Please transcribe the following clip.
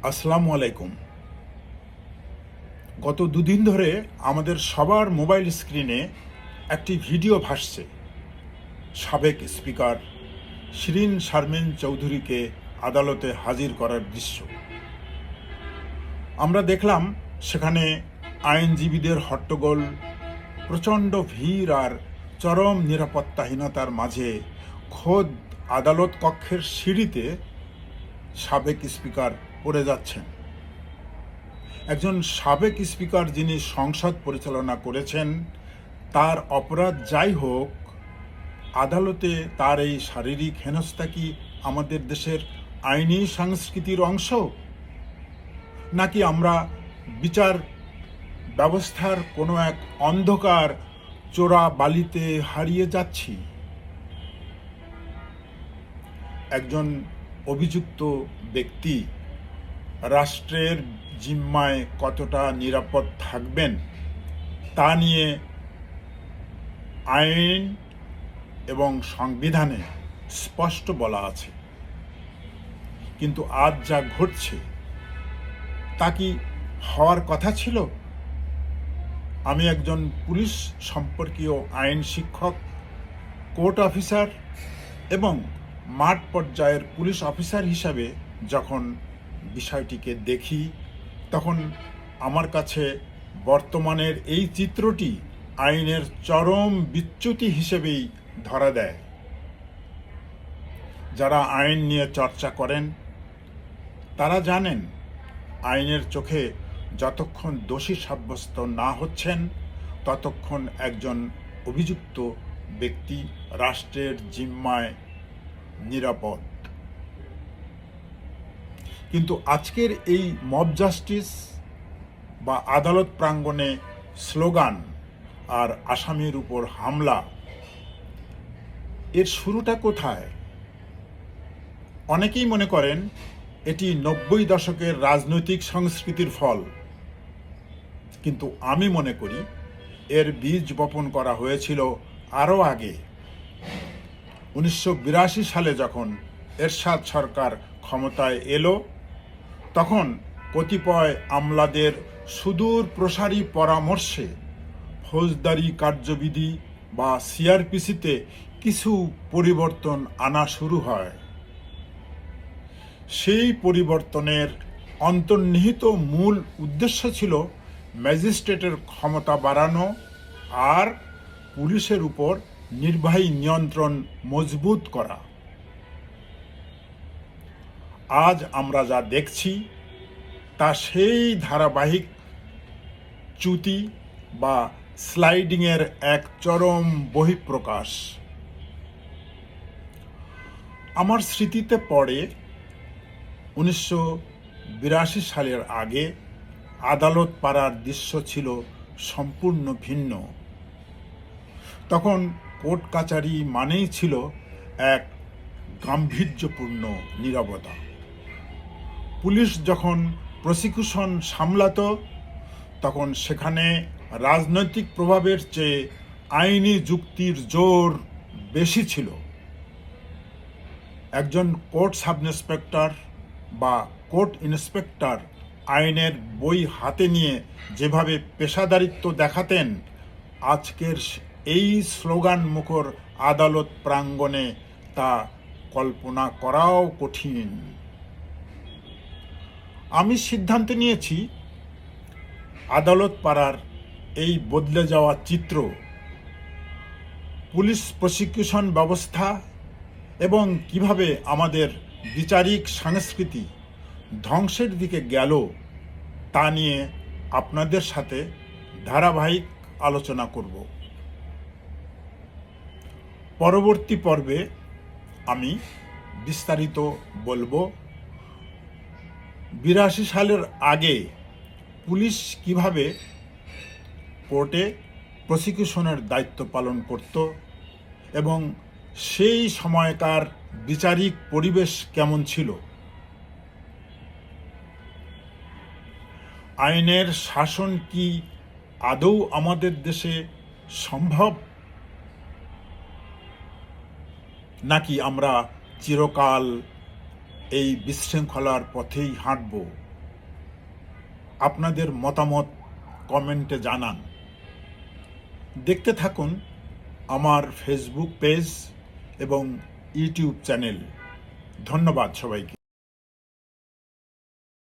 আসসালামু আলাইকুম। গত দুদিন ধরে আমাদের সবার মোবাইল স্ক্রিনে একটি ভিডিও ভাসছে। সাবেক স্পিকার শিরিন শারমিন চৌধুরীকে আদালতে হাজির করার দৃশ্য। আমরা দেখলাম সেখানে আইনজীবীদের হট্টগোল, প্রচণ্ড ভিড় আর চরম নিরাপত্তাহীনতার মাঝে খোদ আদালত কক্ষের সিঁড়িতে সাবেক স্পিকার পড়ে যাচ্ছেন। একজন সাবেক স্পিকার যিনি সংসদ পরিচালনা করেছেন, তার অপরাধ যাই হোক, আদালতে তার এই শারীরিক হেনস্থা কি আমাদের দেশের আইনি সংস্কৃতির অংশ, নাকি আমরা বিচার ব্যবস্থার কোনো এক অন্ধকার চোরা বালিতে হারিয়ে যাচ্ছি? একজন অভিযুক্ত ব্যক্তি রাষ্ট্রের জিম্মায় কতটা নিরাপদ থাকবেন তা নিয়ে আইন এবং সংবিধানে স্পষ্ট বলা আছে। কিন্তু আজ যা ঘটছে তা কি হওয়ার কথা ছিল? আমি একজন পুলিশ সম্পর্কীয় আইন শিক্ষক, কোর্ট অফিসার এবং মাঠ পর্যায়ের পুলিশ অফিসার হিসাবে যখন বিষয়টিকে দেখি, তখন আমার কাছে বর্তমানের এই চিত্রটি আইনের চরম বিচ্যুতি হিসেবেই ধরা দেয়। যারা আইন নিয়ে চর্চা করেন তারা জানেন, আইনের চোখে যতক্ষণ দোষী সাব্যস্ত না হচ্ছেন ততক্ষণ একজন অভিযুক্ত ব্যক্তি রাষ্ট্রের জিম্মায় নিরাপদ। কিন্তু আজকের এই মব জাস্টিস বা আদালত প্রাঙ্গণে স্লোগান আর আসামির উপর হামলা, এর শুরুটা কোথায়? অনেকেই মনে করেন এটি ৯০ দশকের রাজনৈতিক সংস্কৃতির ফল, কিন্তু আমি মনে করি এর বীজ বপন করা হয়েছিল আরও আগে। ১৯৮২ সালে যখন এরশাদ সরকার ক্ষমতায় এলো, তখন কতিপয় আমলাদের সুদূর প্রসারী পরামর্শে ফৌজদারি কার্যবিধি বা সিআরপিসিতে কিছু পরিবর্তন আনা শুরু হয়। সেই পরিবর্তনের অন্তর্নিহিত মূল উদ্দেশ্য ছিল ম্যাজিস্ট্রেটের ক্ষমতা বাড়ানো আর পুলিশের উপর নির্বাহী নিয়ন্ত্রণ মজবুত করা। আজ আমরা যা দেখছি তা সেই ধারাবাহিক চ্যুতি বা স্লাইডিংয়ের এক চরম বহিঃপ্রকাশ। আমার স্মৃতিতে পড়ে ১৯৮২ সালের আগে আদালত পাড়ার দৃশ্য ছিল সম্পূর্ণ ভিন্ন। তখন কোর্ট কাচারি মানেই ছিল এক গাম্ভীর্যপূর্ণ নীরবতা। পুলিশ যখন প্রসিকিউশন সামলাতো, তখন সেখানে রাজনৈতিক প্রভাবের চেয়ে আইনি যুক্তির জোর বেশি ছিল। একজন কোর্ট সাব ইন্সপেক্টর বা কোর্ট ইন্সপেক্টর আইনের বই হাতে নিয়ে যেভাবে পেশাদারিত্ব দেখাতেন, আজকের এই স্লোগান মুখর আদালত প্রাঙ্গণে তা কল্পনা করাও কঠিন। আমি সিদ্ধান্ত নিয়েছি, আদালত পাড়ার এই বদলে যাওয়া চিত্র, পুলিশ প্রসিকিউশন ব্যবস্থা এবং কিভাবে আমাদের বিচারিক সংস্কৃতি ধ্বংসের দিকে গেল তা নিয়ে আপনাদের সাথে ধারাবাহিক আলোচনা করব। পরবর্তী পর্বে আমি বিস্তারিত বলবো ৮২ সালের আগে পুলিশ কিভাবে কোর্টে প্রসিকিউশনের দায়িত্ব পালন করত এবং সেই সময়কার বিচারিক পরিবেশ কেমন ছিল। আইনের শাসন কি আদৌ আমাদের দেশে সম্ভব, নাকি আমরা চিরকাল এই বিশৃঙ্খলার পথেই হাঁটব? আপনাদের মতামত কমেন্টে জানান। দেখতে থাকুন আমার ফেসবুক পেজ এবং ইউটিউব চ্যানেল। ধন্যবাদ সবাইকে।